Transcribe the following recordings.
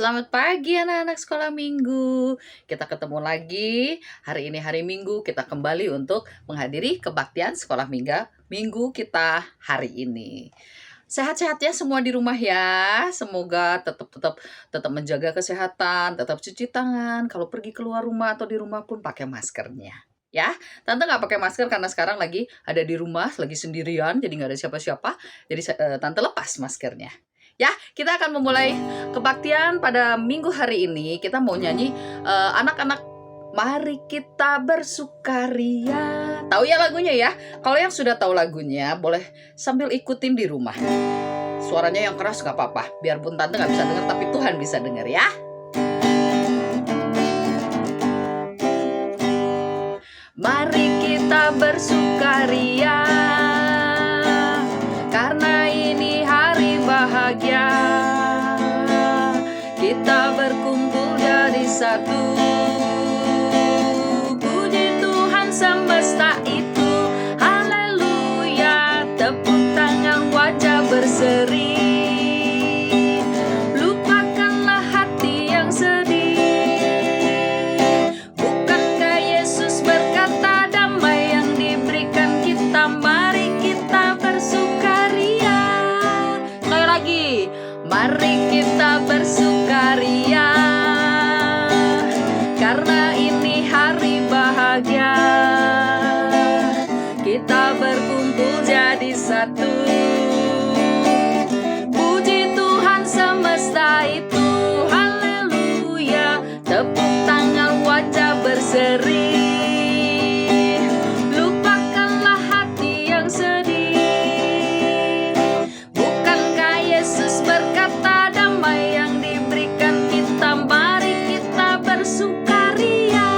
Selamat pagi anak-anak sekolah minggu. Kita ketemu lagi. Hari ini hari Minggu, kita kembali untuk menghadiri kebaktian sekolah minggu kita hari ini. Sehat-sehat ya semua di rumah ya. Semoga tetap menjaga kesehatan, tetap cuci tangan. Kalau pergi keluar rumah atau di rumah pun pakai maskernya. Ya, tante nggak pakai masker karena sekarang lagi ada di rumah, lagi sendirian, jadi nggak ada siapa-siapa. Jadi tante lepas maskernya. Ya, kita akan memulai kebaktian pada minggu hari ini. Kita mau nyanyi anak-anak, mari kita bersukaria. Tahu ya lagunya ya? Kalau yang sudah tahu lagunya, boleh sambil ikutin di rumah. Suaranya yang keras nggak apa-apa. Biarpun tante nggak bisa dengar, tapi Tuhan bisa dengar ya. Mari kita bersukaria, karena ini hari bahagia. Kita berkumpul jadi satu. Puji Tuhan semesta itu, haleluya. Tepuk tangan, wajah berseri. Lupakanlah hati yang sedih. Bukankah Yesus berkata damai yang diberikan kita? Mari kita bersukaria. Sekali lagi, mari kita bersukaria, karena ini hari bahagia. Kita berkumpul jadi satu. Puji Tuhan semesta itu, haleluya. Tepuk tangan, wajah berseri. Lupakanlah hati yang sedih. Bukankah Yesus berkata damai yang diberikan kita? Mari kita bersukaria.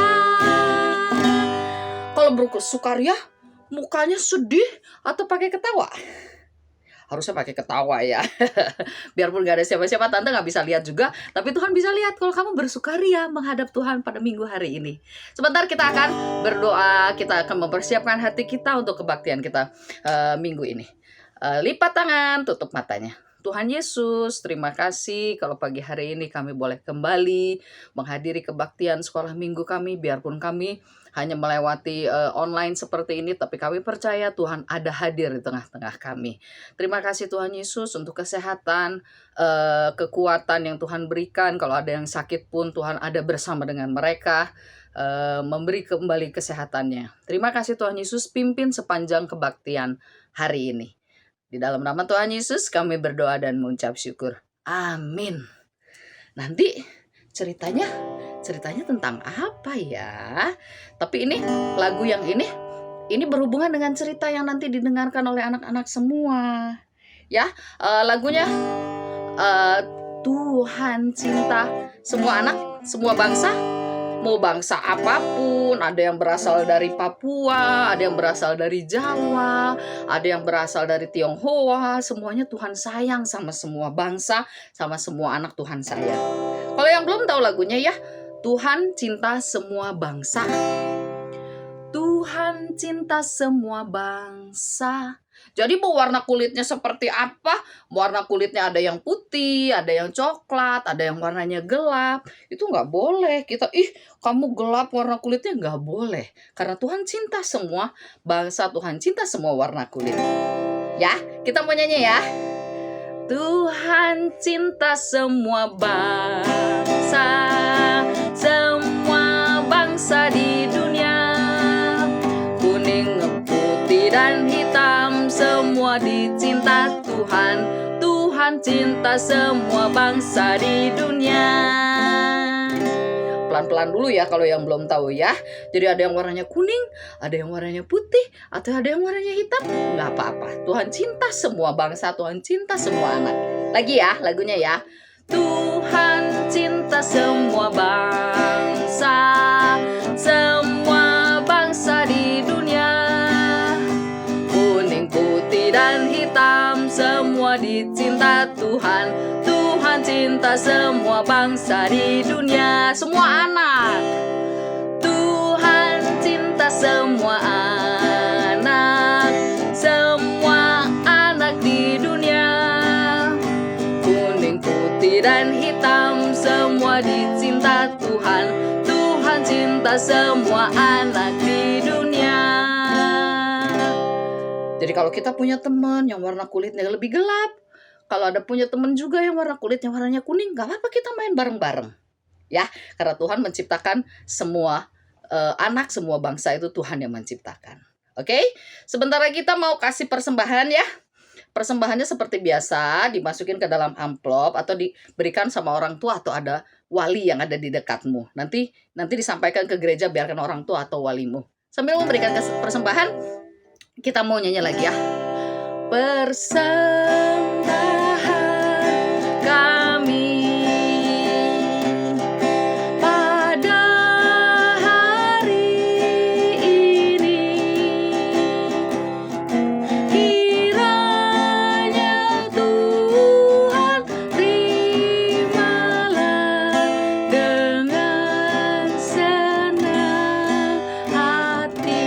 Kalau bersukaria, mukanya sedih atau pakai ketawa? Harusnya pakai ketawa ya. Biarpun gak ada siapa-siapa, tante gak bisa lihat juga, tapi Tuhan bisa lihat kalau kamu bersukaria menghadap Tuhan pada minggu hari ini. Sebentar kita akan berdoa, kita akan mempersiapkan hati kita untuk kebaktian kita minggu ini. Lipat tangan, tutup matanya. Tuhan Yesus, terima kasih kalau pagi hari ini kami boleh kembali menghadiri kebaktian sekolah minggu kami. Biarpun kami hanya melewati online seperti ini, tapi kami percaya Tuhan ada hadir di tengah-tengah kami. Terima kasih Tuhan Yesus untuk kesehatan, kekuatan yang Tuhan berikan. Kalau ada yang sakit pun Tuhan ada bersama dengan mereka, memberi kembali kesehatannya. Terima kasih Tuhan Yesus, pimpin sepanjang kebaktian hari ini. Di dalam nama Tuhan Yesus kami berdoa dan mengucap syukur. Amin. Nanti ceritanya tentang apa ya? Tapi ini lagu yang ini berhubungan dengan cerita yang nanti didengarkan oleh anak-anak semua. Ya, lagunya Tuhan cinta semua anak, semua bangsa. Mau bangsa apapun, ada yang berasal dari Papua, ada yang berasal dari Jawa, ada yang berasal dari Tionghoa, semuanya Tuhan sayang sama semua bangsa, sama semua anak Tuhan sayang. Kalau yang belum tahu lagunya ya, Tuhan cinta semua bangsa. Tuhan cinta semua bangsa. Jadi mau warna kulitnya seperti apa? Warna kulitnya ada yang putih, ada yang coklat, ada yang warnanya gelap. Itu nggak boleh. Kita, kamu gelap warna kulitnya, nggak boleh. Karena Tuhan cinta semua bangsa, Tuhan cinta semua warna kulit. Ya, kita mau nyanyi ya. Tuhan cinta semua bangsa, semua bangsa di dunia. Kuning, putih, dan hitam, semua dicinta Tuhan. Tuhan cinta semua bangsa di dunia. Pelan-pelan dulu ya kalau yang belum tahu ya. Jadi ada yang warnanya kuning, ada yang warnanya putih, atau ada yang warnanya hitam. Nggak apa-apa. Tuhan cinta semua bangsa, Tuhan cinta semua anak. Lagi ya lagunya ya. Tuhan cinta semua bangsa, semua bangsa di dunia. Kuning, putih, dan hitam, semua dicinta Tuhan. Tuhan cinta semua bangsa di dunia. Semua anak. Tuhan cinta semua anak, semua anak di dunia. Kuning, putih, dan hitam, semua dicinta Tuhan. Tuhan cinta semua anak di dunia. Jadi kalau kita punya teman yang warna kulitnya lebih gelap, kalau ada punya teman juga yang warna kulitnya warnanya kuning, gak apa-apa kita main bareng-bareng. Ya, karena Tuhan menciptakan semua anak, semua bangsa itu Tuhan yang menciptakan. Oke, sebentar lagi kita mau kasih persembahan ya. Persembahannya seperti biasa, dimasukin ke dalam amplop atau diberikan sama orang tua atau ada wali yang ada di dekatmu. Nanti disampaikan ke gereja, biarkan orang tua atau walimu. Sambil memberikan persembahan, kita mau nyanyi lagi ya. Persembahan kami pada hari ini, kiranya Tuhan terimalah dengan senang hati.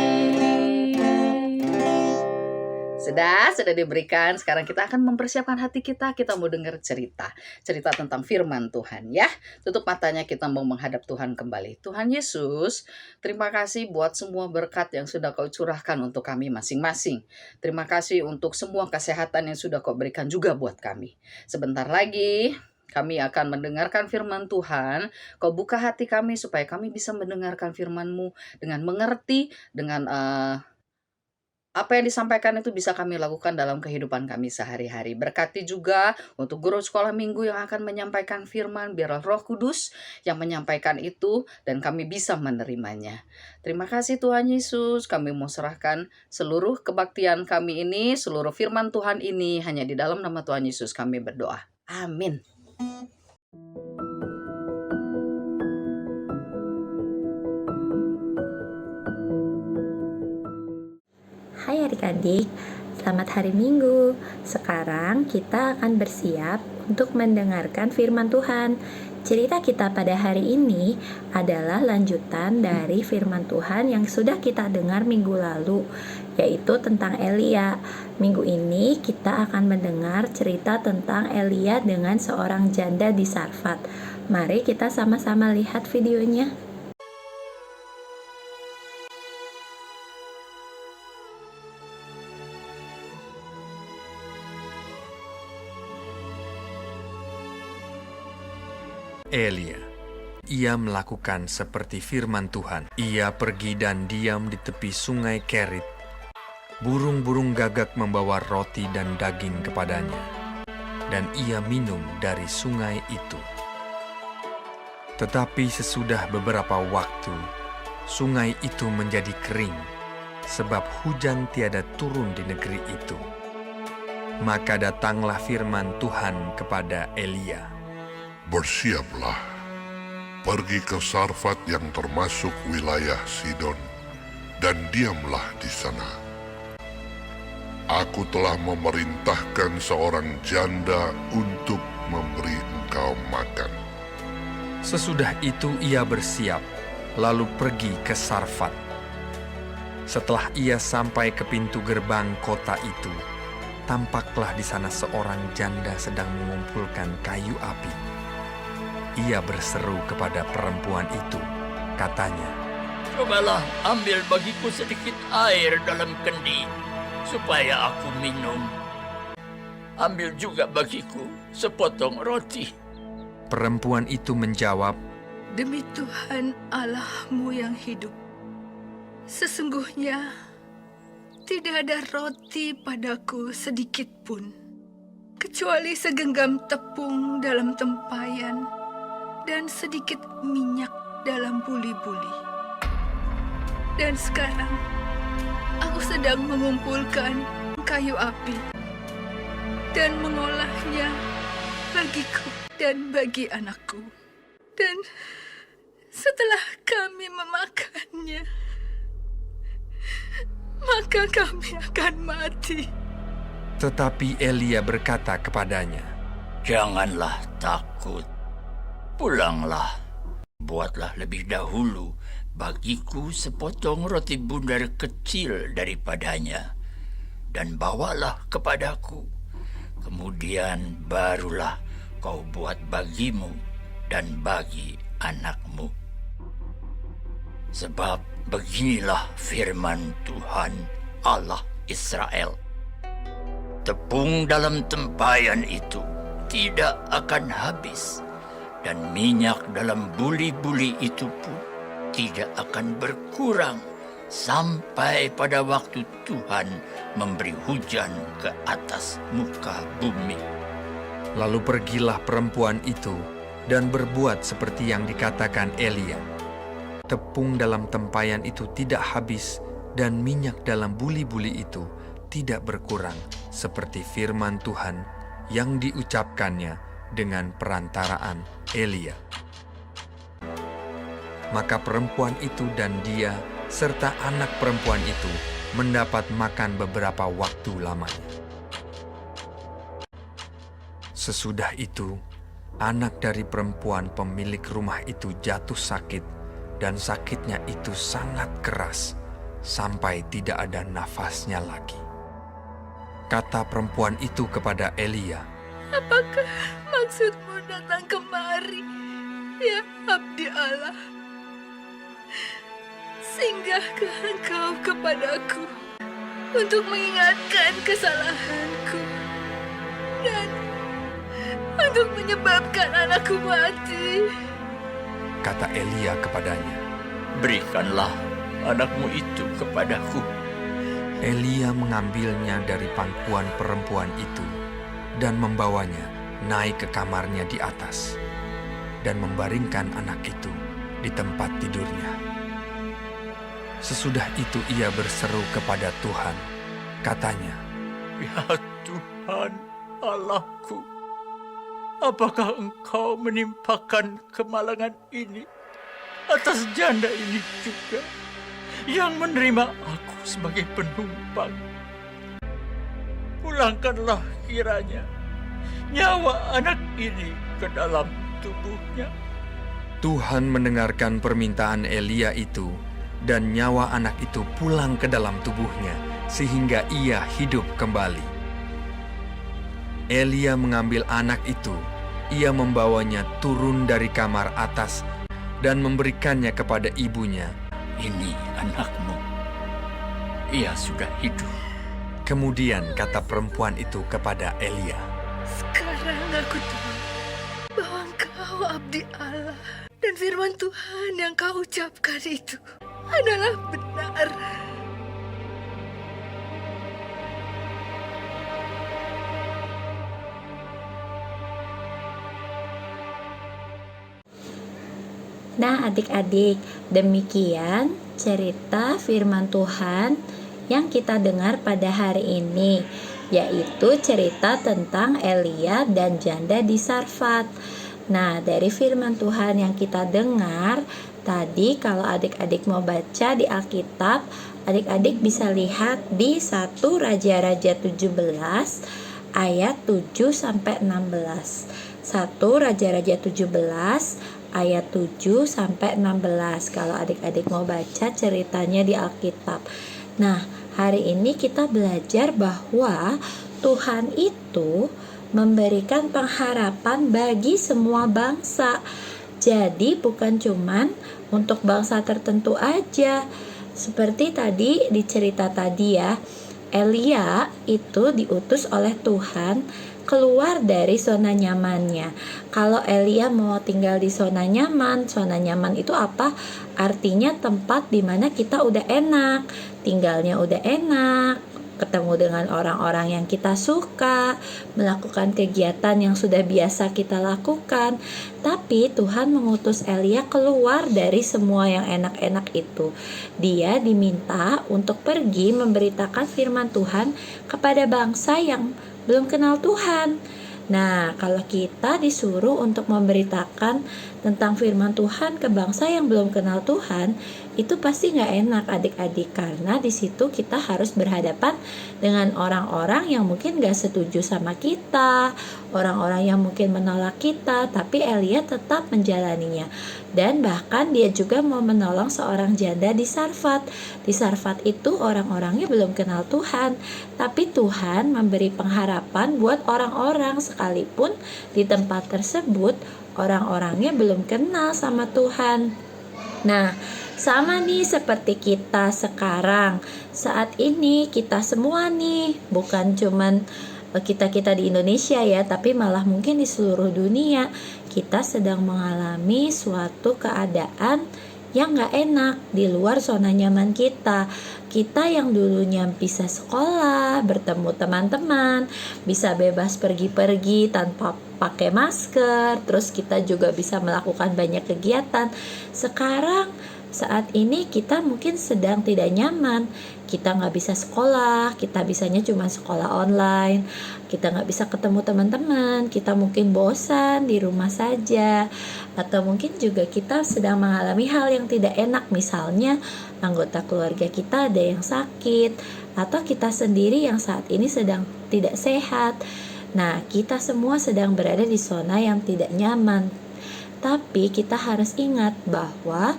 Sudah diberikan. Sekarang kita akan mempersiapkan hati kita. Kita mau dengar cerita tentang firman Tuhan ya. Tutup matanya, kita mau menghadap Tuhan kembali. Tuhan Yesus, terima kasih buat semua berkat yang sudah Kau curahkan untuk kami masing-masing. Terima kasih untuk semua kesehatan yang sudah Kau berikan juga buat kami. Sebentar lagi kami akan mendengarkan firman Tuhan. Kau buka hati kami supaya kami bisa mendengarkan firman-Mu dengan mengerti, dengan apa yang disampaikan itu bisa kami lakukan dalam kehidupan kami sehari-hari. Berkati juga untuk guru sekolah minggu yang akan menyampaikan firman, biarlah Roh Kudus yang menyampaikan itu dan kami bisa menerimanya. Terima kasih Tuhan Yesus, kami mau serahkan seluruh kebaktian kami ini, seluruh firman Tuhan ini, hanya di dalam nama Tuhan Yesus kami berdoa. Amin. Hai adik-adik, selamat hari Minggu. Sekarang kita akan bersiap untuk mendengarkan firman Tuhan. Cerita kita pada hari ini adalah lanjutan dari firman Tuhan yang sudah kita dengar minggu lalu, yaitu tentang Elia. Minggu ini kita akan mendengar cerita tentang Elia dengan seorang janda di Sarfat. Mari kita sama-sama lihat videonya. Elia. Ia melakukan seperti firman Tuhan. Ia pergi dan diam di tepi sungai Kerit. Burung-burung gagak membawa roti dan daging kepadanya, dan ia minum dari sungai itu. Tetapi sesudah beberapa waktu, sungai itu menjadi kering, sebab hujan tiada turun di negeri itu. Maka datanglah firman Tuhan kepada Elia. Bersiaplah, pergi ke Sarfat yang termasuk wilayah Sidon, dan diamlah di sana. Aku telah memerintahkan seorang janda untuk memberi engkau makan. Sesudah itu ia bersiap, lalu pergi ke Sarfat. Setelah ia sampai ke pintu gerbang kota itu, tampaklah di sana seorang janda sedang mengumpulkan kayu api. Ia berseru kepada perempuan itu, katanya, "Cobalah ambil bagiku sedikit air dalam kendi, supaya aku minum. Ambil juga bagiku sepotong roti." Perempuan itu menjawab, "Demi Tuhan Allahmu yang hidup, sesungguhnya tidak ada roti padaku sedikit pun, kecuali segenggam tepung dalam tempayan dan sedikit minyak dalam buli-buli. Dan sekarang aku sedang mengumpulkan kayu api dan mengolahnya bagiku dan bagi anakku. Dan setelah kami memakannya, maka kami akan mati." Tetapi Elia berkata kepadanya, "Janganlah takut. Pulanglah, buatlah lebih dahulu bagiku sepotong roti bundar kecil daripadanya, dan bawalah kepadaku. Kemudian barulah kau buat bagimu dan bagi anakmu. Sebab beginilah firman Tuhan Allah Israel. Tepung dalam tempayan itu tidak akan habis, dan minyak dalam buli-buli itu pun tidak akan berkurang sampai pada waktu Tuhan memberi hujan ke atas muka bumi. Lalu pergilah perempuan itu dan berbuat seperti yang dikatakan Elia. Tepung dalam tempayan itu tidak habis dan minyak dalam buli-buli itu tidak berkurang, seperti firman Tuhan yang diucapkannya dengan perantaraan Elia. Maka perempuan itu dan dia serta anak perempuan itu mendapat makan beberapa waktu lamanya. Sesudah itu, anak dari perempuan pemilik rumah itu jatuh sakit, dan sakitnya itu sangat keras, sampai tidak ada nafasnya lagi. Kata perempuan itu kepada Elia, Apakah maksudmu datang kemari, ya abdi Allah? Singgahkah engkau kepadaku untuk mengingatkan kesalahanku dan untuk menyebabkan anakku mati? kata Elia kepadanya. Berikanlah anakmu itu kepadaku. Elia mengambilnya dari pangkuan perempuan itu dan membawanya naik ke kamarnya di atas dan membaringkan anak itu di tempat tidurnya. Sesudah itu ia berseru kepada Tuhan, katanya, Ya Tuhan Allahku, apakah Engkau menimpakan kemalangan ini atas janda ini juga, yang menerima aku sebagai penumpang? Pulangkanlah kiranya nyawa anak ini ke dalam tubuhnya. Tuhan mendengarkan permintaan Elia itu, dan nyawa anak itu pulang ke dalam tubuhnya, sehingga ia hidup kembali. Elia mengambil anak itu, ia membawanya turun dari kamar atas dan memberikannya kepada ibunya. Ini anakmu, ia sudah hidup. Kemudian kata perempuan itu kepada Elia, Sekarang aku tahu bahwa engkau abdi Allah dan firman Tuhan yang kau ucapkan itu adalah benar. Nah, adik-adik, demikian cerita firman Tuhan yang kita dengar pada hari ini, yaitu cerita tentang Elia dan janda di Sarfat. Nah, dari firman Tuhan yang kita dengar tadi, kalau adik-adik mau baca di Alkitab, adik-adik bisa lihat di 1 Raja-Raja 17 ayat 7 sampai 16. 1 Raja-Raja 17 ayat 7 sampai 16 kalau adik-adik mau baca ceritanya di Alkitab. Nah, hari ini kita belajar bahwa Tuhan itu memberikan pengharapan bagi semua bangsa. Jadi bukan cuman untuk bangsa tertentu aja. Seperti tadi di cerita tadi ya, Elia itu diutus oleh Tuhan keluar dari zona nyamannya. Kalau Elia mau tinggal di zona nyaman itu apa? Artinya tempat di mana kita udah enak, tinggalnya udah enak, ketemu dengan orang-orang yang kita suka, melakukan kegiatan yang sudah biasa kita lakukan. Tapi Tuhan mengutus Elia keluar dari semua yang enak-enak itu. Dia diminta untuk pergi memberitakan firman Tuhan kepada bangsa yang belum kenal Tuhan. Nah, kalau kita disuruh untuk memberitakan tentang firman Tuhan ke bangsa yang belum kenal Tuhan, itu pasti nggak enak adik-adik, karena di situ kita harus berhadapan dengan orang-orang yang mungkin nggak setuju sama kita, orang-orang yang mungkin menolak kita, tapi Elia tetap menjalaninya. Dan bahkan dia juga mau menolong seorang janda di Sarfat. Di Sarfat itu orang-orangnya belum kenal Tuhan, tapi Tuhan memberi pengharapan buat orang-orang, sekalipun di tempat tersebut orang-orangnya belum kenal sama Tuhan. Nah, sama nih seperti kita sekarang. Saat ini kita semua nih, bukan cuman kita di Indonesia ya, tapi malah mungkin di seluruh dunia kita sedang mengalami suatu keadaan yang gak enak di luar zona nyaman kita. Kita yang dulunya bisa sekolah, bertemu teman-teman, bisa bebas pergi-pergi tanpa pakai masker, terus kita juga bisa melakukan banyak kegiatan. Sekarang saat ini kita mungkin sedang tidak nyaman. Kita nggak bisa sekolah, kita bisanya cuma sekolah online, kita nggak bisa ketemu teman-teman, kita mungkin bosan di rumah saja, atau mungkin juga kita sedang mengalami hal yang tidak enak, misalnya anggota keluarga kita ada yang sakit, atau kita sendiri yang saat ini sedang tidak sehat. Nah, kita semua sedang berada di zona yang tidak nyaman. Tapi kita harus ingat bahwa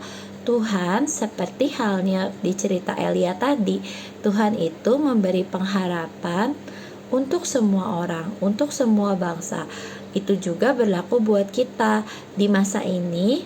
Tuhan, seperti halnya di cerita Elia tadi, Tuhan itu memberi pengharapan untuk semua orang, untuk semua bangsa. Itu juga berlaku buat kita. Di masa ini,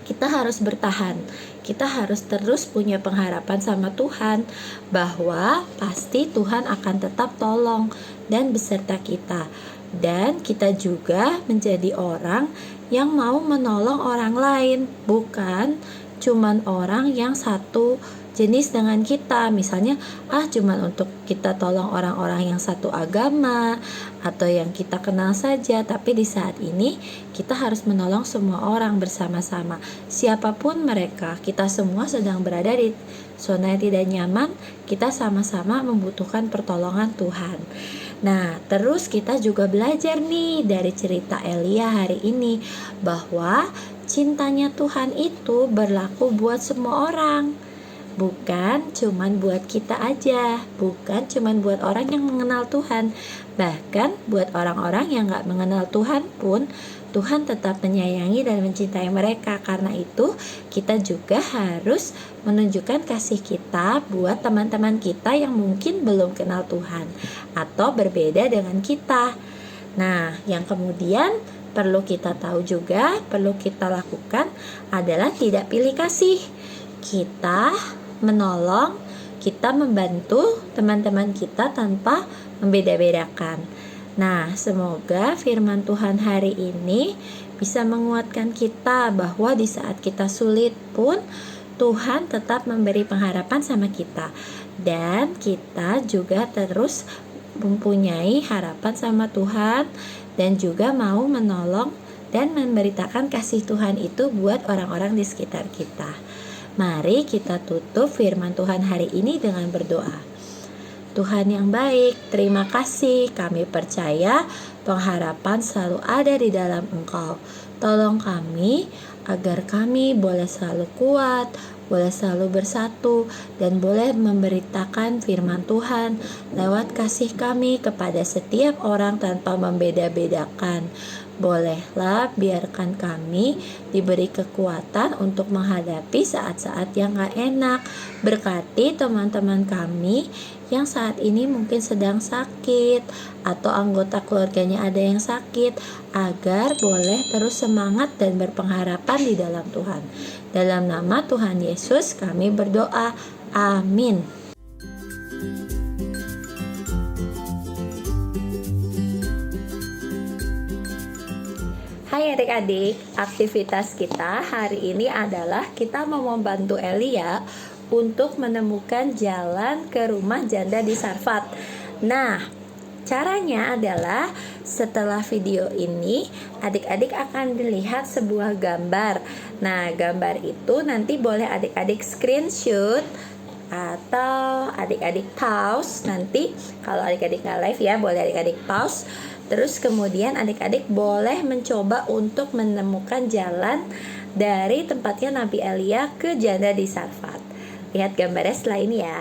kita harus bertahan. Kita harus terus punya pengharapan sama Tuhan, bahwa pasti Tuhan akan tetap tolong dan beserta kita. Dan kita juga menjadi orang yang mau menolong orang lain, bukan cuman orang yang satu jenis dengan kita. Misalnya cuman untuk kita tolong orang-orang yang satu agama atau yang kita kenal saja. Tapi di saat ini kita harus menolong semua orang bersama-sama, siapapun mereka. Kita semua sedang berada di zona yang tidak nyaman. Kita sama-sama membutuhkan pertolongan Tuhan. Nah, terus kita juga belajar nih dari cerita Elia hari ini, bahwa cintanya Tuhan itu berlaku buat semua orang, bukan cuman buat kita aja, bukan cuman buat orang yang mengenal Tuhan. Bahkan buat orang-orang yang gak mengenal Tuhan pun, Tuhan tetap menyayangi dan mencintai mereka. Karena itu kita juga harus menunjukkan kasih kita buat teman-teman kita yang mungkin belum kenal Tuhan atau berbeda dengan kita. Nah, yang kemudian perlu kita tahu juga, perlu kita lakukan adalah tidak pilih kasih. Kita menolong, kita membantu teman-teman kita tanpa membeda-bedakan. Nah, semoga firman Tuhan hari ini bisa menguatkan kita bahwa di saat kita sulit pun Tuhan tetap memberi pengharapan sama kita. Dan kita juga terus mempunyai harapan sama Tuhan dan juga mau menolong dan memberitakan kasih Tuhan itu buat orang-orang di sekitar kita. Mari kita tutup firman Tuhan hari ini dengan berdoa. Tuhan yang baik, terima kasih. Kami percaya pengharapan selalu ada di dalam Engkau. Tolong kami agar kami boleh selalu kuat, boleh selalu bersatu, dan boleh memberitakan firman Tuhan lewat kasih kami kepada setiap orang tanpa membeda-bedakan. Bolehlah biarkan kami diberi kekuatan untuk menghadapi saat-saat yang gak enak. Berkati teman-teman kami yang saat ini mungkin sedang sakit atau anggota keluarganya ada yang sakit, agar boleh terus semangat dan berpengharapan di dalam Tuhan. Dalam nama Tuhan Yesus kami berdoa. Amin. Hai adik-adik, aktivitas kita hari ini adalah kita mau membantu Elia untuk menemukan jalan ke rumah janda di Sarfat. Nah, caranya adalah setelah video ini adik-adik akan dilihat sebuah gambar. Nah, gambar itu nanti boleh adik-adik screenshot atau adik-adik pause. Nanti kalau adik-adik nggak live ya, boleh adik-adik pause. Terus kemudian adik-adik boleh mencoba untuk menemukan jalan dari tempatnya Nabi Elia ke janda di Sarfat. Lihat gambarnya setelah ini ya.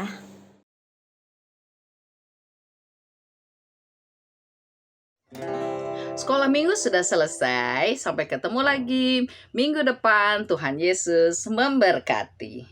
Sekolah minggu sudah selesai. Sampai ketemu lagi minggu depan. Tuhan Yesus memberkati.